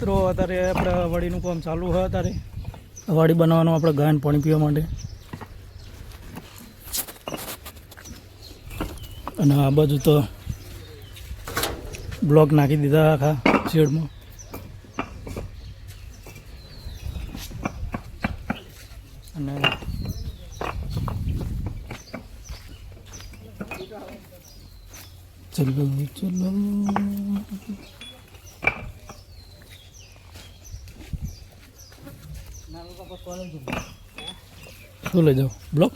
મિત્રો અત્યારે આપણે વાડીનું કામ ચાલુ છે. અત્યારે વાડી બનાવવાનું આપણે ગાયને પાણી પીવા માટે. અને આ બાજુ તો બ્લોક નાખી દીધા આખા શેડમાં. અને ચલો ચલો શું લઈ જાઓ? બ્લોક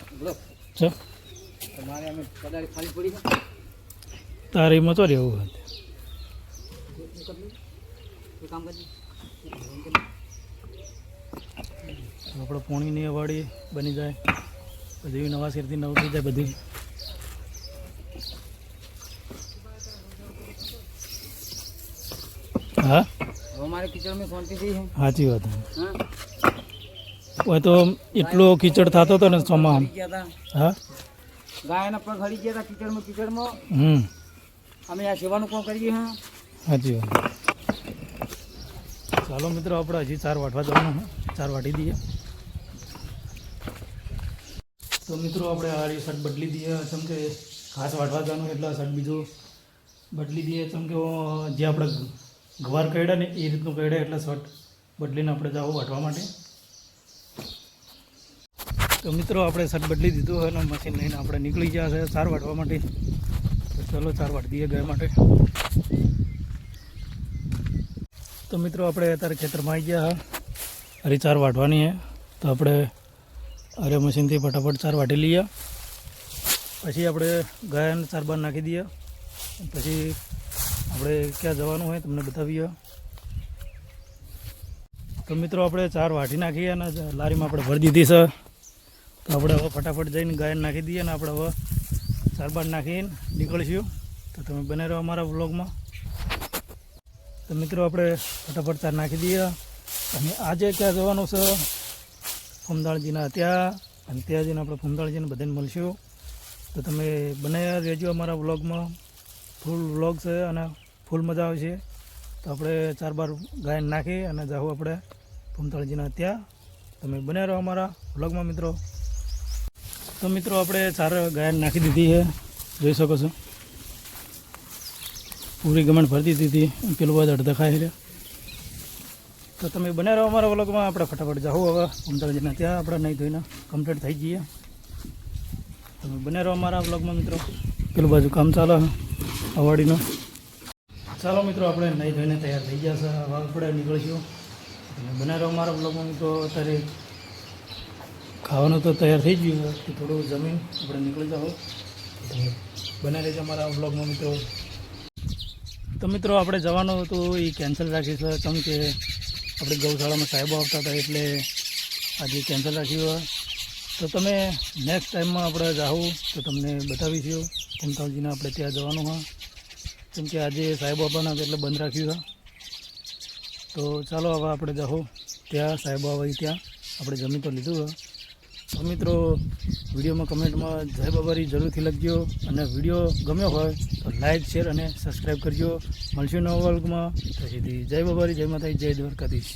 છે તારીમાં તો રહેવું હોય. આપણે પોણીની વાડી બની જાય, બધી નવા શેરથી નવું થઈ જાય બધી. हाँ हमारे कीचड़ में कौन सी है? साची बात है. वो तो इतलो कीचड़ था तो ने सोमा हाँ गाय ने पर खड़ी किया था कीचड़ में हमें यहाँ सेवा नु कौन करिए. हाँ साची बात. ચાલો મિત્રો આપણે હજી 4 વાટવા જવાનું છે. 4 વાટી દઈએ. તો મિત્રો આપણે આ શર્ટ બદલી દઈએ. જેમ કે ઘાસ વાટવા જવાનું એટલે શર્ટ બીજું બદલી દઈએ. જેમ કે જે આપણે ગવાર કાઢ્યા ને એ રીતનું કાઢ્યા એટલે શર્ટ બદલીને આપણે જાવ વાટવા માટે. તો મિત્રો આપણે શર્ટ બદલી દીધું અને મશીન લઈને આપણે નીકળી ગયા છે 4 વાટવા માટે. તો ચલો 4 વાટી દઈએ ગાય માટે. તો મિત્રો આપણે અત્યારે ખેતરમાં આવી ગયા. હરી 4 વાટવાની છે. તો આપણે અરે મશીનથી ફટાફટ 4 વાટી લઈએ. પછી આપણે ગાયને 4 બાર નાખી દઈએ. પછી આપણે ક્યાં જવાનું હોય તમને બતાવીએ. તો મિત્રો આપણે 4 વાટી નાખીએ અને લારીમાં આપણે ભરી દીધી છે. તો આપણે હવે ફટાફટ જઈને ગાયને નાખી દઈએ અને આપણે હવે 4 બાર નાખીને નીકળીશું. તો તમે બને રહો અમારા વ્લોગમાં. તો મિત્રો આપણે ફટાફટ 4 નાખી દઈએ. અને આજે ક્યાં જવાનું છે? ફમદાળજીના ત્યાં. અને ત્યાં જઈને આપણે ફમદાળજીને બધાને મળશું. તો તમે બને રહેજો અમારા વ્લોગમાં. ફૂલ વ્લોગ છે અને ફૂલ મજા આવશે. તો આપણે 4 બાર ગાયને નાખી અને જાઉં આપણે ફમદાળજીના ત્યાં. તમે બને રહો અમારા વ્લોગમાં મિત્રો. તો મિત્રો આપણે 4 ગાયને નાખી દીધી છે, જોઈ શકો છો. પૂરી ગમણ ભરી દીધી હતી. પેલું બધા અડધા ખાઈ રહ્યા. તો તમે બને રહો અમારા વ્લોગમાં. આપણે ફટાફટ જાઉં હવે ફમદાળજીના ત્યાં. આપણે નહીં ધોઈને કમ્પ્લીટ થઈ જઈએ. તમે બને રહો અમારા વ્લોગમાં મિત્રો. પેલું બાજુ કામ ચાલે વાડીનું. ચાલો મિત્રો આપણે નહીં ધોઈને તૈયાર થઈ ગયા છે. હવે આપણે નીકળીશું. તમે બને રહો અમારા વ્લોગમાં મિત્રો. અત્યારે ખાવાનું તો તૈયાર થઈ ગયું છે. થોડું જમીન આપણે નીકળી જાઓ. બને રહેજો અમારા વ્લોગમાં મિત્રો. તો મિત્રો આપણે જવાનું હતું એ કેન્સલ રાખી છે. કેમ કે આપણે ગૌશાળામાં સાહેબો આવતા હતા એટલે આજે કેન્સલ રાખ્યું. તો તમે નેક્સ્ટ ટાઈમમાં આપણે જાઉં તો તમને બતાવીશું. ફમદાળજીને આપણે ત્યાં જવાનું હા. કેમ કે આજે સાહેબો આવવાના એટલે બંધ રાખ્યું છે. તો ચાલો હવે આપણે જાઉં ત્યાં. સાહેબો આવે ત્યાં આપણે જમી તો લીધું છે. તો મિત્રો વિડીયોમાં કમેન્ટમાં જય બાબારી જરૂરથી લખજો. અને વિડીયો ગમ્યો હોય તો લાઇક શેર અને સબસ્ક્રાઈબ કરજો. મળશું નવા વર્ગમાં. તો સુધી જય બાબારી, જય માતાજી, જય દ્વારકાધીશ.